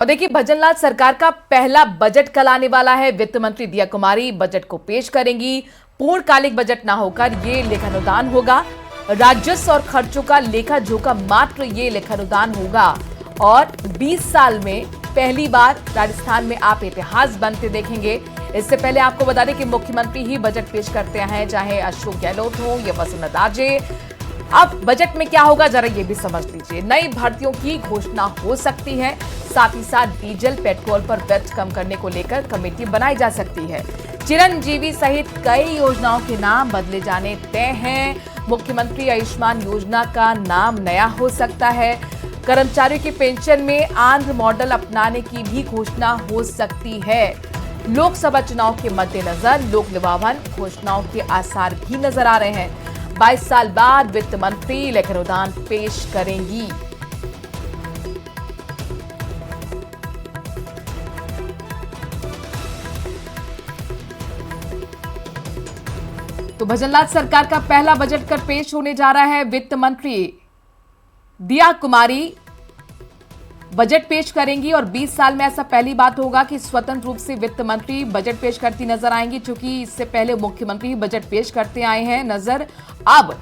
और देखिए, भजनलाल सरकार का पहला बजट कल आने वाला है। वित्त मंत्री दिया कुमारी बजट को पेश करेंगी। पूर्णकालिक बजट ना होकर ये लेखानुदान होगा। राजस्व और खर्चों का लेखा जोखा मात्र ये लेखानुदान होगा। और 20 साल में पहली बार राजस्थान में आप इतिहास बनते देखेंगे। इससे पहले आपको बता दें कि मुख्यमंत्री ही बजट पेश करते हैं, चाहे अशोक गहलोत हो या वसुंधरा राजे। अब बजट में क्या होगा, जरा ये भी समझ लीजिए। नई भर्तियों की घोषणा हो सकती है, साथ ही साथ डीजल पेट्रोल पर वैट कम करने को लेकर कमेटी बनाई जा सकती है। चिरंजीवी सहित कई योजनाओं के नाम बदले जाने तय हैं। मुख्यमंत्री आयुष्मान योजना का नाम नया हो सकता है। कर्मचारियों की पेंशन में आंध्र मॉडल अपनाने की भी घोषणा हो सकती है। लोकसभा चुनाव के मद्देनजर लोक लुभावन घोषणाओं के आसार भी नजर आ रहे हैं। 22 साल बाद वित्त मंत्री लेखानुदान पेश करेंगी। तो भजनलाल सरकार का पहला बजट कर पेश होने जा रहा है। वित्त मंत्री दिया कुमारी बजट पेश करेंगी और 20 साल में ऐसा पहली बात होगा कि स्वतंत्र रूप से वित्त मंत्री बजट पेश करती नजर आएंगी, क्योंकि इससे पहले मुख्यमंत्री ही बजट पेश करते आए हैं नजर। अब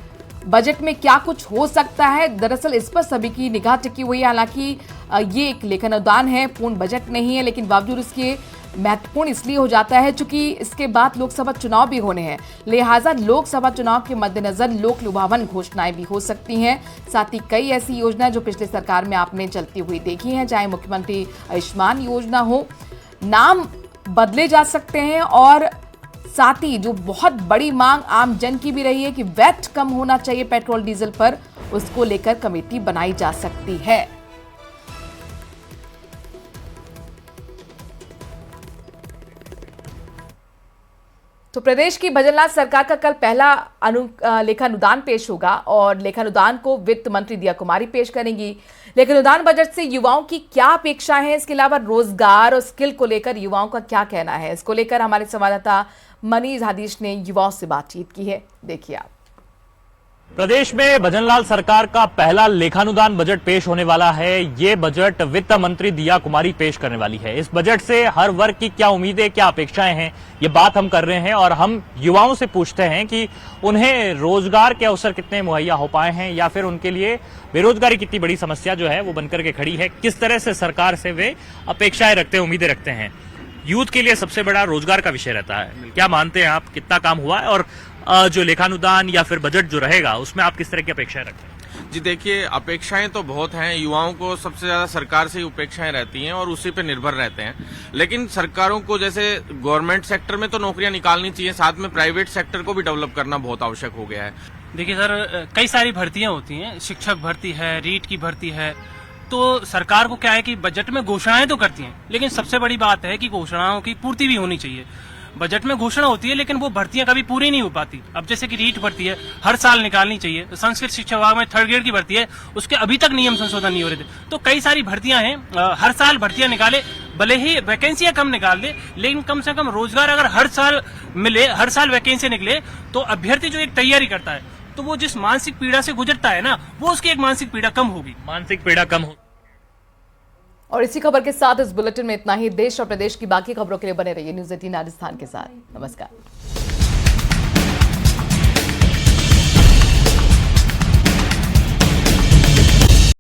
बजट में क्या कुछ हो सकता है, दरअसल इस पर सभी की निगाह टिकी हुई है। हालांकि ये एक लेखानुदान है, पूर्ण बजट नहीं है, लेकिन बावजूद इसके महत्वपूर्ण इसलिए हो जाता है क्योंकि इसके बाद लोकसभा चुनाव भी होने हैं। लिहाजा लोकसभा चुनाव के मद्देनजर लोक लुभावन घोषणाएं भी हो सकती हैं। साथ ही कई ऐसी योजनाएं जो पिछले सरकार में आपने चलती हुई देखी हैं, चाहे मुख्यमंत्री आयुष्मान योजना हो, नाम बदले जा सकते हैं। और साथ ही जो बहुत बड़ी मांग आम जन की भी रही है कि वैट कम होना चाहिए पेट्रोल डीजल पर, उसको लेकर कमेटी बनाई जा सकती है। तो प्रदेश की भजनलाल सरकार का कल पहला लेखानुदान पेश होगा और लेखानुदान को वित्त मंत्री दिया कुमारी पेश करेंगी। लेखानुदान बजट से युवाओं की क्या अपेक्षा है, इसके अलावा रोजगार और स्किल को लेकर युवाओं का क्या कहना है, इसको लेकर हमारे संवाददाता मनीष हादीश ने युवाओं से बातचीत की है। देखिए आप। प्रदेश में भजनलाल सरकार का पहला लेखानुदान बजट पेश होने वाला है। ये बजट वित्त मंत्री दिया कुमारी पेश करने वाली है। इस बजट से हर वर्ग की क्या उम्मीदें, क्या अपेक्षाएं हैं, ये बात हम कर रहे हैं और हम युवाओं से पूछते हैं कि उन्हें रोजगार के अवसर कितने मुहैया हो पाए हैं या फिर उनके लिए बेरोजगारी कितनी बड़ी समस्या जो है वो बनकर के खड़ी है। किस तरह से सरकार से वे अपेक्षाएं रखते हैं, उम्मीदें रखते हैं। यूथ के लिए सबसे बड़ा रोजगार का विषय रहता है। क्या मानते हैं आप, कितना काम हुआ है और जो लेखानुदान या फिर बजट जो रहेगा उसमें आप किस तरह की अपेक्षाएं रखते हैं? जी देखिए, अपेक्षाएं तो बहुत हैं। युवाओं को सबसे ज्यादा सरकार से ही अपेक्षाएं रहती हैं और उसी पे निर्भर रहते हैं। लेकिन सरकारों को जैसे गवर्नमेंट सेक्टर में तो नौकरियां निकालनी चाहिए, साथ में प्राइवेट सेक्टर को भी डेवलप करना बहुत आवश्यक हो गया है। देखिए सर, कई सारी भर्तियां होती हैं, शिक्षक भर्ती है, रीट की भर्ती है। तो सरकार को क्या है कि बजट में घोषणाएं तो करती हैं, लेकिन सबसे बड़ी बात है कि घोषणाओं की पूर्ति भी होनी चाहिए। बजट में घोषणा होती है लेकिन वो भर्तियां कभी पूरी नहीं हो पाती। अब जैसे कि रीट भर्ती है, हर साल निकालनी चाहिए। तो संस्कृत शिक्षा विभाग में 3rd ग्रेड की भर्ती है, उसके अभी तक नियम संशोधन नहीं हो रहे थे। तो कई सारी भर्तियां हैं, हर साल भर्तियां निकाले, भले ही वैकेंसियां कम निकाल दे, लेकिन कम से कम रोजगार अगर हर साल मिले, हर साल वैकेंसी निकले, तो अभ्यर्थी जो एक तैयारी करता है तो वो जिस मानसिक पीड़ा से गुजरता है ना, वो उसकी एक मानसिक पीड़ा कम होगी। मानसिक पीड़ा कम हो। और इसी खबर के साथ इस बुलेटिन में इतना ही। देश और प्रदेश की बाकी खबरों के लिए बने रहिए न्यूज़ 18 राजस्थान के साथ। नमस्कार।